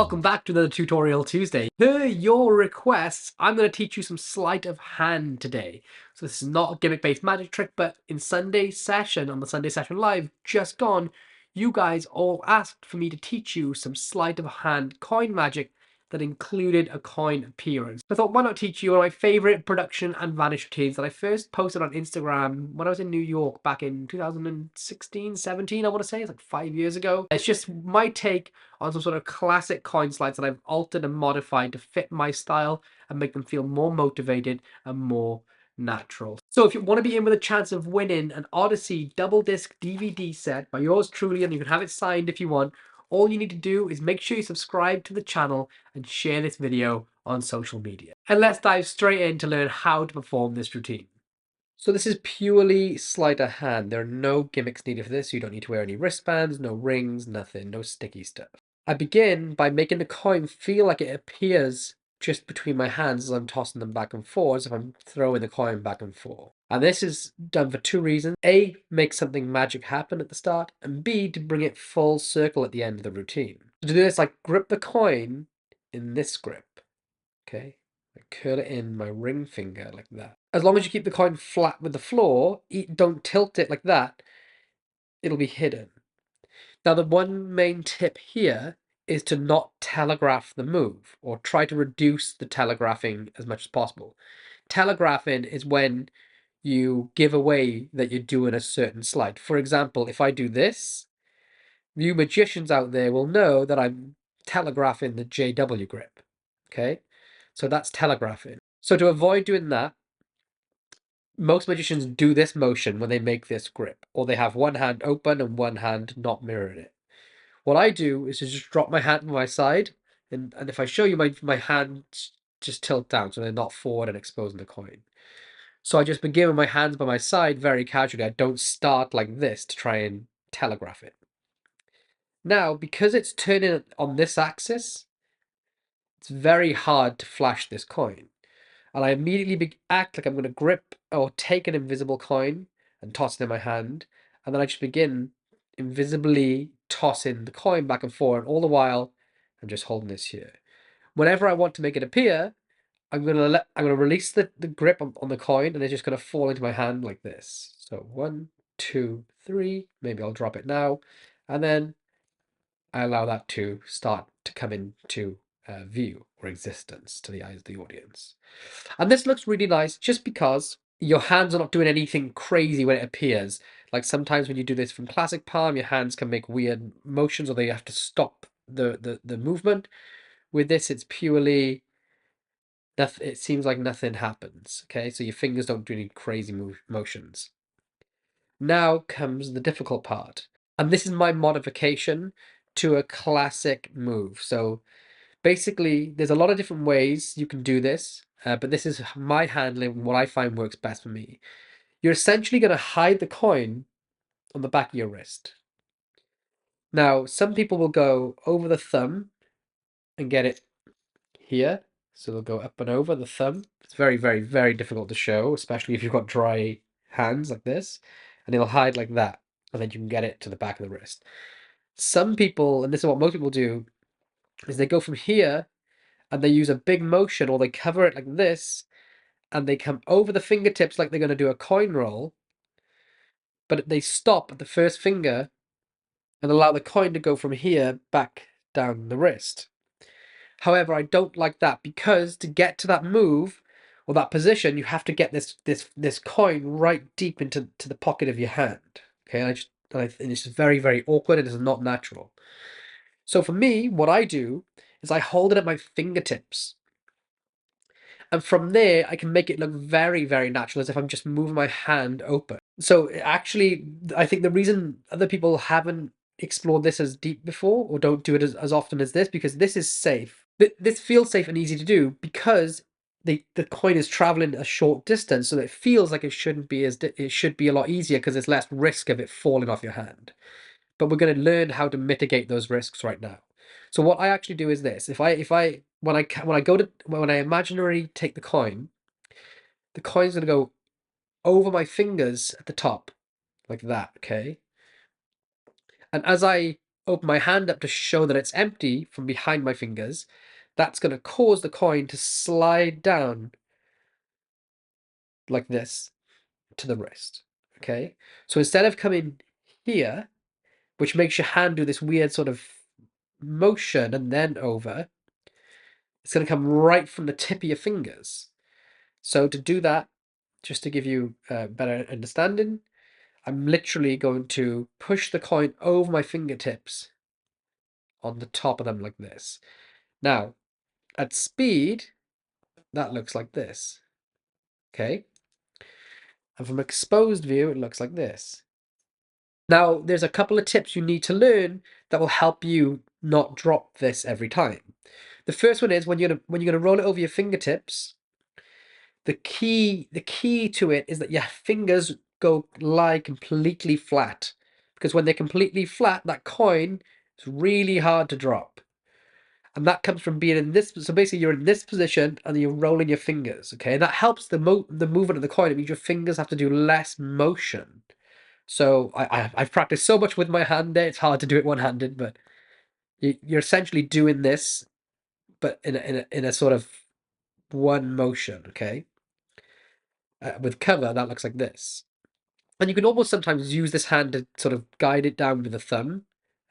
welcome back to another Tutorial Tuesday. Per your requests, I'm going to teach you some sleight of hand today. So this is not a gimmick-based magic trick, but in Sunday's session, on the Sunday session live, just gone, you guys all asked for me to teach you some sleight of hand coin magic that included a coin appearance. I thought, why not teach you one of my favorite production and vanish routines that I first posted on Instagram when I was in New York back in 2016, 17, I want to say. It's like 5 years ago. It's just my take on some sort of classic coin slides that I've altered and modified to fit my style and make them feel more motivated and more natural. So if you want to be in with a chance of winning an Odyssey double disc DVD set by yours truly, and you can have it signed if you want, all you need to do is make sure you subscribe to the channel and share this video on social media. And let's dive straight in to learn how to perform this routine. So this is purely sleight of hand. There are no gimmicks needed for this. You don't need to wear any wristbands, no rings, nothing, no sticky stuff. I begin by making the coin feel like it appears just between my hands as I'm tossing them back and forth, as if I'm throwing the coin back and forth. And this is done for two reasons. A, make something magic happen at the start, and B, to bring it full circle at the end of the routine. To do this, I grip the coin in this grip, okay? I curl it in my ring finger like that. As long as you keep the coin flat with the floor, don't tilt it like that, it'll be hidden. Now, the one main tip here is to not telegraph the move, or try to reduce the telegraphing as much as possible. Telegraphing is when you give away that you're doing a certain slide. For example, if I do this, you magicians out there will know that I'm telegraphing the JW grip, okay? So that's telegraphing. So to avoid doing that, most magicians do this motion when they make this grip, or they have one hand open and one hand not mirroring it. What I do is to just drop my hand to my side, and if I show you, my hands just tilt down so they're not forward and exposing the coin. So I just begin with my hands by my side very casually. I don't start like this to try and telegraph it. Now, because it's turning on this axis, it's very hard to flash this coin. And I immediately act like I'm going to grip or take an invisible coin and toss it in my hand. And then I just begin invisibly tossing the coin back and forth. And all the while, I'm just holding this here. Whenever I want to make it appear, I'm gonna release the grip on the coin, and it's just gonna fall into my hand like this. So 1, 2, 3. Maybe I'll drop it now, and then I allow that to start to come into view or existence to the eyes of the audience. And this looks really nice just because your hands are not doing anything crazy when it appears. Like sometimes when you do this from classic palm, your hands can make weird motions, or they have to stop the movement. With this, it's purely it seems like nothing happens, okay? So your fingers don't do any crazy motions. Now comes the difficult part. And this is my modification to a classic move. So basically, there's a lot of different ways you can do this, but this is my handling, what I find works best for me. You're essentially going to hide the coin on the back of your wrist. Now, some people will go over the thumb and get it here. So they'll go up and over the thumb. It's very, very, very difficult to show, especially if you've got dry hands like this. And it'll hide like that. And then you can get it to the back of the wrist. Some people, and this is what most people do, is they go from here and they use a big motion, or they cover it like this, and they come over the fingertips like they're going to do a coin roll, but they stop at the first finger and allow the coin to go from here back down the wrist. However, I don't like that, because to get to that move or that position, you have to get this coin right deep into the pocket of your hand. Okay, and it's very, very awkward, and it's not natural. So for me, what I do is I hold it at my fingertips. And from there, I can make it look very, very natural, as if I'm just moving my hand open. So actually, I think the reason other people haven't explored this as deep before, or don't do it as often as this, because this is safe. This feels safe and easy to do because the coin is traveling a short distance, so that it feels like it shouldn't be it should be a lot easier because there's less risk of it falling off your hand. But we're going to learn how to mitigate those risks right now. So what I actually do is this: when I imaginarily take the coin's going to go over my fingers at the top, like that, okay? And as I open my hand up to show that it's empty from behind my fingers, that's going to cause the coin to slide down like this to the wrist. Okay, so instead of coming here, which makes your hand do this weird sort of motion and then over, it's going to come right from the tip of your fingers. So to do that, just to give you a better understanding, I'm literally going to push the coin over my fingertips on the top of them like this. Now, at speed, that looks like this. Okay? And from exposed view, it looks like this. Now, there's a couple of tips you need to learn that will help you not drop this every time. The first one is when you're gonna roll it over your fingertips, the key to it is that your fingers lie completely flat. Because when they're completely flat, that coin is really hard to drop. And that comes from being in this, so basically you're in this position and you're rolling your fingers, okay? That helps the movement of the coin. It means your fingers have to do less motion. So I've practiced so much with my hand there, it's hard to do it one-handed, but you're essentially doing this, but in a sort of one motion, okay? With cover, that looks like this. And you can almost sometimes use this hand to sort of guide it down with the thumb.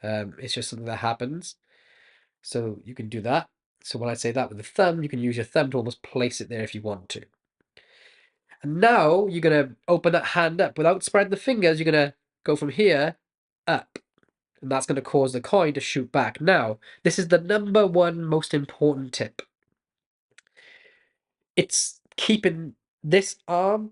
It's just something that happens. So you can do that. So when I say that with the thumb, you can use your thumb to almost place it there if you want to. And now you're going to open that hand up. Without spreading the fingers, you're going to go from here up. And that's going to cause the coin to shoot back. Now, this is the number one most important tip. It's keeping this arm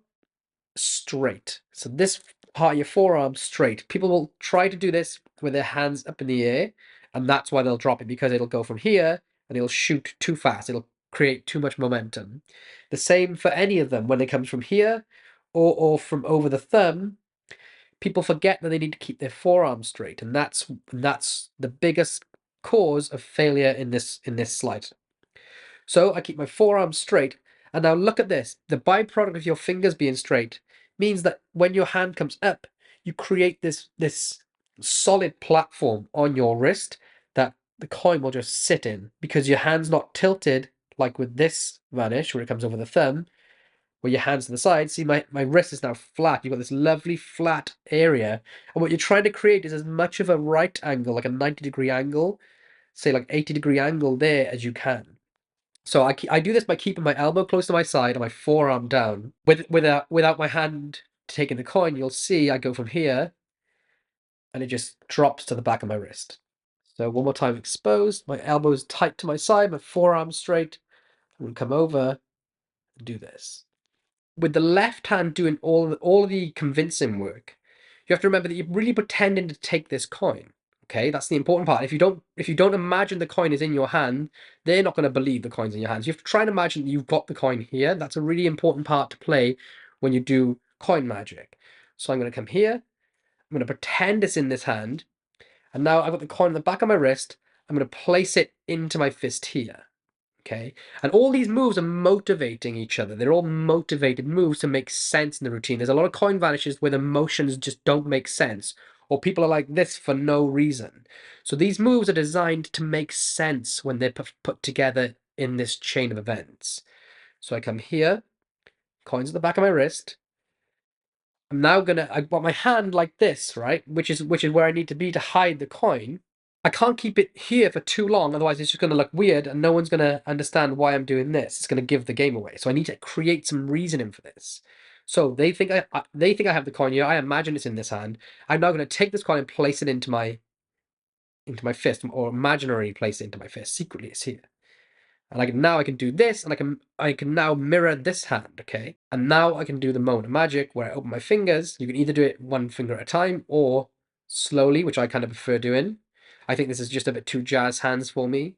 straight. So this part of your forearm straight. People will try to do this with their hands up in the air, and that's why they'll drop it, because it'll go from here and it'll shoot too fast. It'll create too much momentum. The same for any of them when it comes from here or from over the thumb. People forget that they need to keep their forearm straight, and that's the biggest cause of failure in this slide. So I keep my forearm straight, and now look at this. The byproduct of your fingers being straight means that when your hand comes up, you create this solid platform on your wrist that the coin will just sit in, because your hand's not tilted like with this vanish where it comes over the thumb, where your hand's to the side. See, my wrist is now flat. You've got this lovely flat area, and what you're trying to create is as much of a right angle, like a 90-degree angle, say like 80-degree angle there as you can. So I do this by keeping my elbow close to my side and my forearm down. Without my hand taking the coin, you'll see I go from here and it just drops to the back of my wrist. So one more time, exposed, my elbow's tight to my side, my forearm straight. I'm gonna come over and do this. With the left hand doing all of the convincing work, you have to remember that you're really pretending to take this coin. Okay, that's the important part. If you don't imagine the coin is in your hand, they're not going to believe the coin's in your hands. You have to try and imagine that you've got the coin here. That's a really important part to play when you do coin magic. So I'm going to come here. I'm going to pretend it's in this hand. And now I've got the coin on the back of my wrist. I'm going to place it into my fist here. Okay, and all these moves are motivating each other. They're all motivated moves to make sense in the routine. There's a lot of coin vanishes where the motions just don't make sense, or people are like this for no reason. So these moves are designed to make sense when they're put together in this chain of events. So I come here, coins at the back of my wrist. I've got my hand like this, right? Which is where I need to be to hide the coin. I can't keep it here for too long, otherwise it's just going to look weird and no one's going to understand why I'm doing this. It's going to give the game away. So I need to create some reasoning for this. So they think I have the coin here. I imagine it's in this hand. I'm now going to take this coin and place it into my fist, or imaginary place it into my fist. Secretly, it's here. And now I can do this, and I can now mirror this hand, okay? And now I can do the moment of magic where I open my fingers. You can either do it one finger at a time or slowly, which I kind of prefer doing. I think this is just a bit too jazz hands for me,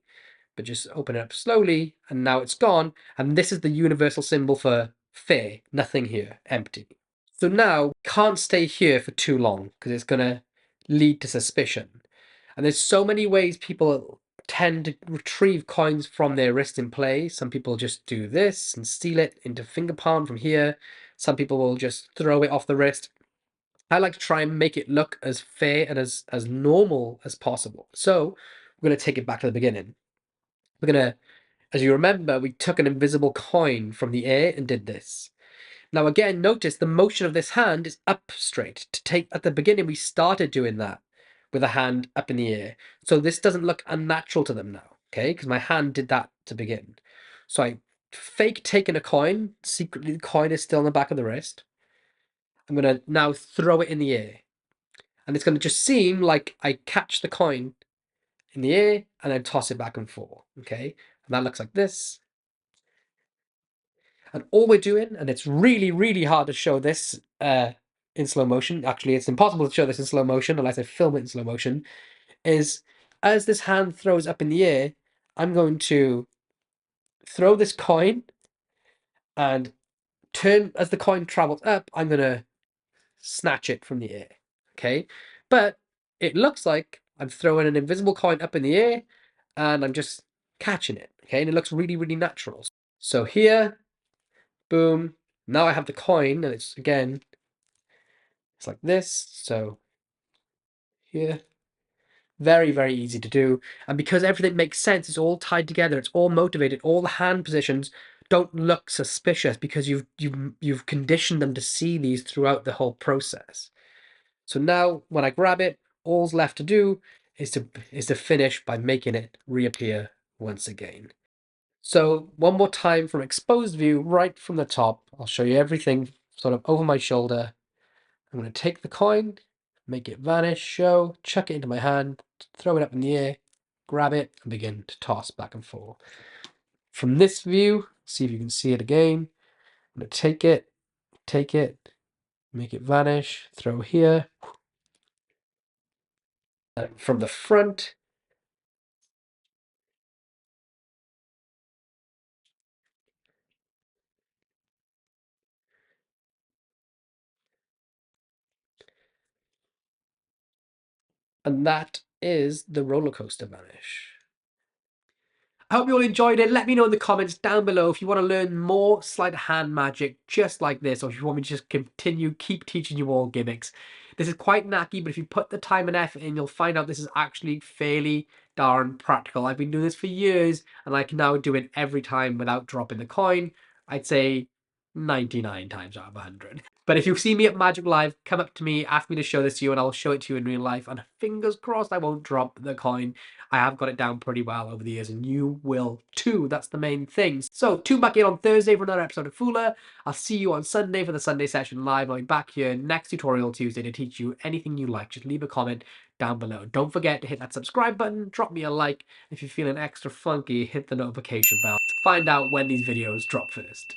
but just open it up slowly, and now it's gone. And this is the universal symbol for fair, nothing here, empty. So now, can't stay here for too long because it's going to lead to suspicion. And there's so many ways people tend to retrieve coins from their wrist in play. Some people just do this and steal it into finger palm from here. Some people will just throw it off the wrist. I like to try and make it look as fair and as normal as possible. So we're going to take it back to the beginning. We're going to, as you remember, we took an invisible coin from the air and did this. Now again, notice the motion of this hand is up straight. To take at the beginning, we started doing that with a hand up in the air. So this doesn't look unnatural to them now, okay? Because my hand did that to begin. So I fake taking a coin. Secretly, the coin is still on the back of the wrist. I'm going to now throw it in the air. And it's going to just seem like I catch the coin in the air and then toss it back and forth, okay? And that looks like this. And all we're doing, and it's really, really hard to show this in slow motion. Actually, it's impossible to show this in slow motion unless I film it in slow motion, is as this hand throws up in the air, I'm going to throw this coin and turn, as the coin travels up, I'm going to snatch it from the air, okay? But it looks like I'm throwing an invisible coin up in the air and I'm just catching it, okay? And it looks really, really natural. So here, boom, now I have the coin and it's, again, it's like this. So here, very, very easy to do. And because everything makes sense, it's all tied together, it's all motivated, all the hand positions don't look suspicious because you've conditioned them to see these throughout the whole process. So now when I grab it, all's left to do is to finish by making it reappear once again. So one more time from exposed view, right from the top, I'll show you everything sort of over my shoulder. I'm going to take the coin, make it vanish, show, chuck it into my hand, throw it up in the air, grab it, and begin to toss back and forth. From this view, see if you can see it again. I'm going to take it, make it vanish, throw here. From the front, and that is the roller coaster vanish. I hope you all enjoyed it. Let me know in the comments down below if you want to learn more sleight of hand magic just like this, or if you want me to just keep teaching you all gimmicks. This is quite knacky, but if you put the time and effort in, you'll find out this is actually fairly darn practical. I've been doing this for years, and I can now do it every time without dropping the coin. I'd say 99 times out of 100. But if you see me at Magic Live, come up to me, ask me to show this to you, and I'll show it to you in real life. And fingers crossed I won't drop the coin. I have got it down pretty well over the years, and you will too. That's the main thing. So tune back in on Thursday for another episode of Fooler. I'll see you on Sunday for the Sunday session live. I'll be back here next tutorial Tuesday to teach you anything you like. Just leave a comment down below. Don't forget to hit that subscribe button, drop me a like. If you're feeling extra funky, hit the notification bell to find out when these videos drop first.